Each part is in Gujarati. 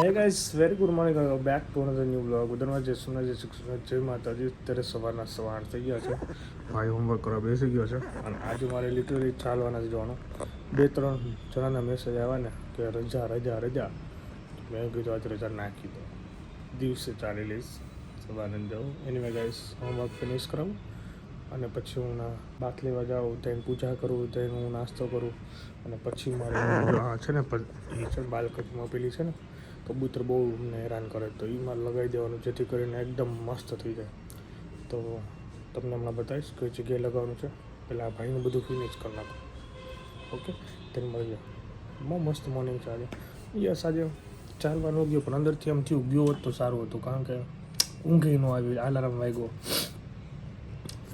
હે guys very good morning back to another new blog ઉધરમાં જય સોમનાથ જય શ્રી જય માતાજી. અત્યારે સવારના 8 થઈ ગયા છે. ભાઈ હોમવર્ક કરવા બેસી ગયો છે અને આજે મારે લિટરલી ચાલવાના જ જવાનું. 2-3 જણાના મેસેજ આવ્યા ને કે રજા મેં કીધું આજે રજા નાખી દો, દિવસે ચાલી લઈશ, સવારે જાઉં. એનીવે ગાઈસ હોમવર્ક ફિનિશ કરાવું અને પછી હું બાથ લેવા જાઉં, ત્યાં પૂજા કરું, ત્યાં હું નાસ્તો કરું અને પછી મારે છે ને એ છે બાલ્કનીમાં પેલી છે ને કબૂતર બહુ અમને હેરાન કરે, તો એમાં લગાવી દેવાનું જેથી કરીને એકદમ મસ્ત થઈ જાય. તો તમને હમણાં બતાવીશ કઈ જગ્યાએ લગાવવાનું છે. પહેલાં ભાઈનું બધું ફિનિશ કરી નાખો. ઓકે, તેને મળીએ. બહુ મસ્ત મોર્નિંગ છે આજે. યસ, આજે ચાલવાનું ગયો પણ અંદરથી એમ થયું ગયો હોત તો સારું હતું, કારણ કે ઊંઘે ન આવી, અલાર્મ વાગ્યો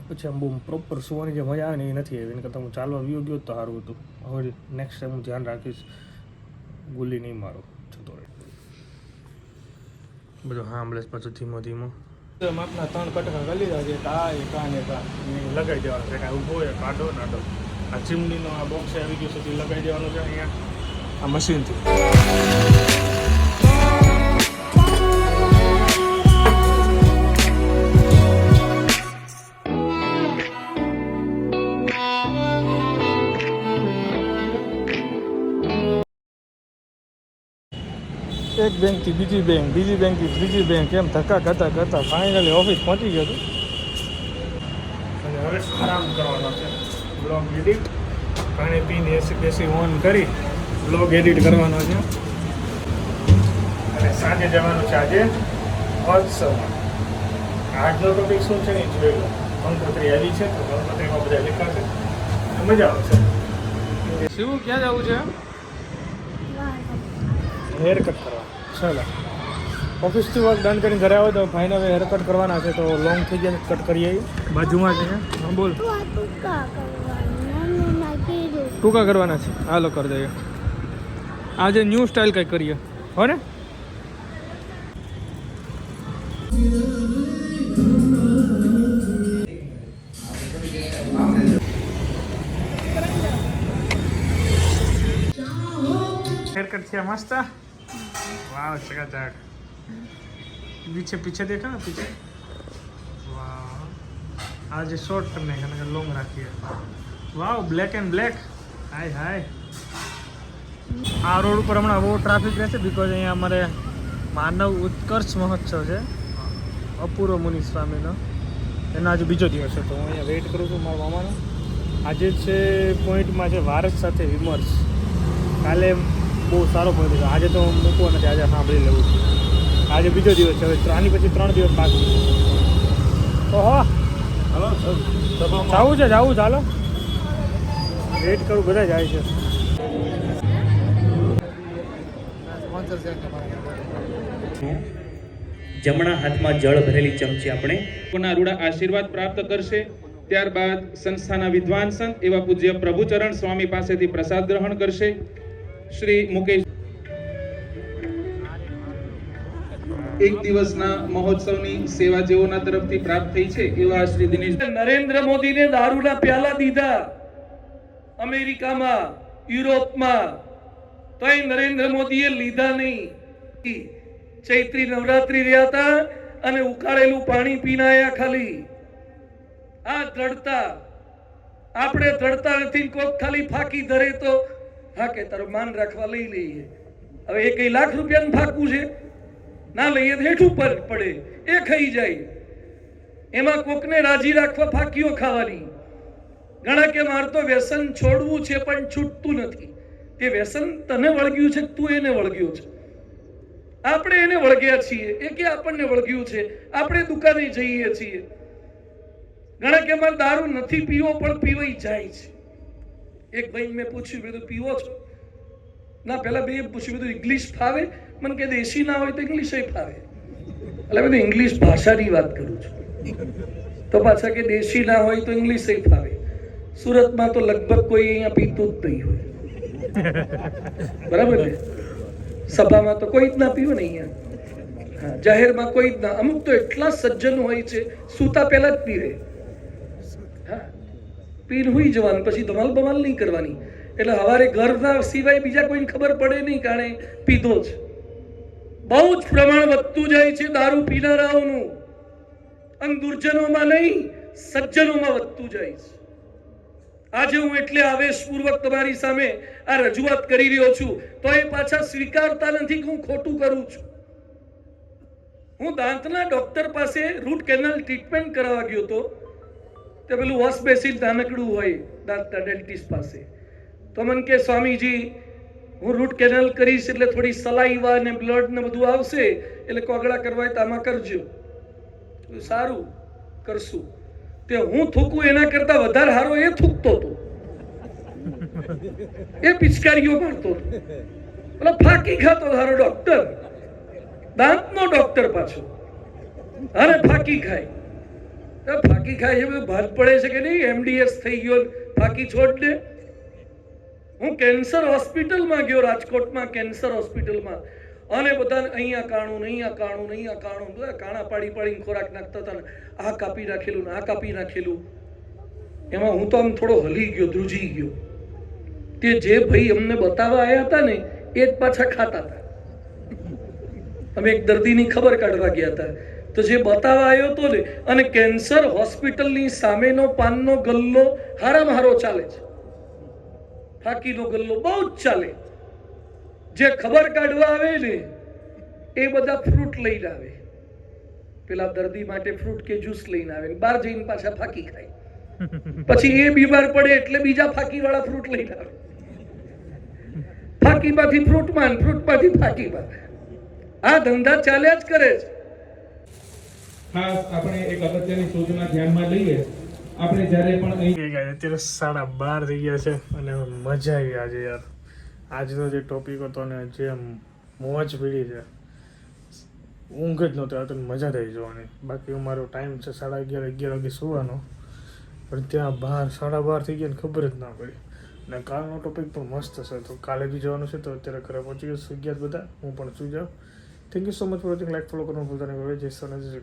પછી આમ બહુ પ્રોપર સુવાની જે મજા આવે ને એ નથી આવી. એને કરતાં હું ચાલવા ગયો તો સારું હતું. હવે નેક્સ્ટ ટાઈમ હું ધ્યાન રાખીશ, ગુલ્લી નહીં મારો જતો રહે બધું. હા આંબળેસ પાછું ધીમો માપના 3 કટકા કરી લીધા છે. લગાવી દેવાનું છે. કાંઈ ઊભો હોય કાઢો નાડો. આ ચીમનીનો આ બોક્સ આવી ગયો સુધી લગાવી દેવાનું છે અહીંયા આ મશીનથી. એક બેંકથી બીજી બેંકથી ત્રીજી બેંક, એમ ધક્કા કરતા ફાઇનલી ઓફિસ પહોંચી ગયો હતું. અને હવે આરામ કરવાનો છે. બ્લોગ એડિટ પાણી પીને એસી ઓન કરી બ્લોગ એડિટ કરવાનો છે. અને સાંજે જવાનું છે આજે હોત્સવમાં. આજનો ટોપિક શું છે ને જોઈ લો. કંકોત્રી આવી છે તો કંકોત્રીમાં બધા લખાશે અને મજા આવશે. શું ક્યાં જવું છે? હેર કટ કરવા. ચાલો ઓફિસથી વર્ક ડન કરીને ઘરે આવો તો ભાઈને હવે હેર કટ કરવાના છે, તો લોંગ થઈ ગયા કટ કરીએ. બાજુમાં છે. હા બોલ. ટૂંકા કરવાના છે. હાલો કરી દઈએ. આજે ન્યૂ સ્ટાઇલ કંઈક કરીએ હો ને. હેર कट किया मस्त. वाह चकाचक. पीछे देखा ना पीछे. वाह आज शॉर्ट करने का लॉन्ग रखिए. वाह ब्लैक एंड ब्लैक. हाय આ રોડ ઉપર હમણાં બહુ ટ્રાફિક રહેશે, બિકોઝ અહીંયા અમારે માનવ ઉત્કર્ષ મહોત્સવ છે અપૂર્વ મુનિ સ્વામીનો. એનો આજે બીજો દિવસ છે, તો હું અહીંયા વેઇટ કરું છું મારા મામાનો. આજે છે પોઈન્ટમાં છે વારસ સાથે વિમર્શ. કાલે બહુ સારો પોઈન્ટ હતો, આજે તો મૂકવો નથી, આજે સાંભળી લેવું છે. આજે બીજો દિવસ છે, હવે આની પછી 3 દિવસ બાકી. ઓહો હાલો જવું છે, ચાલો વેઇટ કરું, બધા જાય છે. જમણા હાથમાં જળ ભરેલી ચમચી આપણે કોના રૂડા આશીર્વાદ પ્રાપ્ત કરશે. ત્યારબાદ સંસ્થાના વિદ્વાન સંત એવા પૂજ્ય પ્રભુચરણ સ્વામી પાસેથી પ્રસાદ ગ્રહણ કરશે. શ્રી મુકેશ એક દિવસના મહોત્સવની સેવા જેઓના તરફથી પ્રાપ્ત થઈ છે એવા શ્રી દિનેશ. નરેન્દ્ર મોદીને દારૂના પ્યાલા દીધા અમેરિકામાં, યુરોપમાં, તોય નરેન્દ્ર મોદીએ લીધા નહીં. ચૈત્રી નવરાત્રી રહ્યા હતા અને ઉકાળેલું પાણી પીને આયા ખાલી. આ દ્રઢતા. આપણે દ્રઢતા નથી. કોક ખાલી ફાકી ધરે તો હા કે તારું માન રાખવા લઈ લઈએ. હવે એ કઈ લાખ રૂપિયાનું ફાકું છે, ના લઈએ તો હેઠું પડે, એ ખાઈ જાય. એમાં કોકને રાજી રાખવા ફાકીઓ ખાવાની. ઘણા કે મારે તો વ્યસન છોડવું છે પણ છૂટતું નથી. તે વ્યસન તને વળગ્યું છે, તું એને વળગ્યો છે. આપણે એને વળગ્યા છીએ, એ કે આપણને વળગ્યું છે. આપણે દુકાને જઈએ છીએ. ઘણા કે મારે દારૂ નથી પીવો પણ પીવાઈ જાય છે. એક ભાઈ મેં પૂછ્યું, બધું પીવો છો? ના પેલા બે પૂછ્યું, બધું ઇંગ્લિશ ફાવે? મને કે દેશી ના હોય તો ઇંગ્લિશ ફાવે. એટલે બધું ઇંગ્લિશ ભાષાની વાત કરું છું. તો પાછા કે દેશી ના હોય તો ઇંગ્લિશ ફાવે. સુરતમાં તો લગભગ કોઈ અહીંયા પીતું જ નહીં હોય. બરાબર ને? સભામાં તો કોઈ જ ના પીવે ને અહીંયા. જાહેરમાં કોઈ જ ના. અમુક તો એટલા સજ્જન હોય છે, સૂતા પહેલા જ પીવે. હા, પીને હુઈ જવાનું, પછી ધમાલ બમાલ નહીં કરવાની. એટલે હવારે ઘરના સિવાય બીજા કોઈને ખબર પડે નહીં, કારણ પીધો જ. બહુ જ પ્રમાણ વધતું જાય છે દારૂ પીનારાઓનું, અને દુર્જનોમાં નહીં સજ્જનોમાં વધતું જાય છે. આજે હું એટલે આવેશપૂર્વક તમારી સામે આ રજૂઆત કરી રહ્યો છું, તો એ પાછા સ્વીકારતા નથી કે હું ખોટું કરું છું. હું દાંતના ડોક્ટર પાસે રૂટ કેનાલ ટ્રીટમેન્ટ કરાવવા ગયો હતો. તે પેલું વોશ બેસિન નાનકડું હોય દાંતના ડેન્ટિસ્ટ પાસે. તો મને કે સ્વામીજી હું રૂટ કેનાલ કરીશ એટલે થોડી સલાઈવા ને બ્લડ ને બધું આવશે, એટલે કોગળા કરવા હોય તો આમાં કરજો. સારું કરશું. તે હું થૂકું એના કરતા વધારે હારો એ થૂકતો હતો, એ પિચકારીઓ મારતો હતો. પેલા ફાકી ખાતો હારો ડોક્ટર, દાંતનો ડોક્ટર પાછો, અરે ફાકી ખાય. ફાકી ખાય એ ભાત પડે છે કે નહીં? એમડીએસ થઈ ગયો, ફાકી છોડ દે. હું કેન્સર હોસ્પિટલમાં ગયો, રાજકોટમાં કેન્સર હોસ્પિટલમાં, અને બધાને અહીંયા કાણું, અહીંયા કાણું, અહીંયા કાણું, બધા કાણા પાડી પાડીને ખોરાક નાખતા હતા ને આ કાપી નાખેલું ને આ કાપી નાખેલું. એમાં હું તો આમ થોડો હલી ગયો, ધ્રુજી ગયો. તે જે ભાઈ અમને બતાવવા આવ્યા હતા ને એ જ પાછા ખાતા હતા. અમે એક દર્દીની ખબર કાઢવા ગયા હતા, તો જે બતાવવા આવ્યો હતો ને, અને કેન્સર હોસ્પિટલની સામેનો પાનનો ગલ્લો હારામાં હારો ચાલે છે, ફાકીનો ગલ્લો બહુ જ ચાલે. જે ખબર કાઢવા આવે ને એ બધા ફ્રૂટ લઈને આવે, પેલા દર્દી માટે ફ્રૂટ કે જ્યુસ લઈને આવે, બહાર જઈને પાછા ફાકી ખાય. પછી એ બીમાર પડે એટલે બીજા ફાકી વાળા ફ્રૂટ લઈને આવે, ફાકીમાંથી ફ્રૂટમાં, ફ્રૂટમાંથી ફાકીમાં. આ ધંધા ચાલ્યા જ કરે છે. ખાસ આપણે એક અગત્યની સૂચના ધ્યાનમાં લઈએ. આપણે જ્યારે પણ અહીં અત્યારે 12:30 થઈ ગયા છે અને મજા આવી આજે યાર. આજનો જે ટોપિક હતો ને જે મોજ પીડી છે, ઊંઘ જ નહોતી આવતી, મજા થઈ જવાની. બાકી મારો ટાઈમ છે 11:30 વાગે સુવાનો, પણ ત્યાં 12:30 થઈ ગયા ને ખબર જ ના પડી. અને કાલનો ટોપિક પણ મસ્ત છે, તો કાલે બી જવાનું છે. તો અત્યારે ઘરે પહોંચી ગયો, સુઈ ગયા બધા, હું પણ સુઈ જાઉં. Thank you so much for watching. Like follow કરવાનું ભૂલતા નહીં. જય સોના જય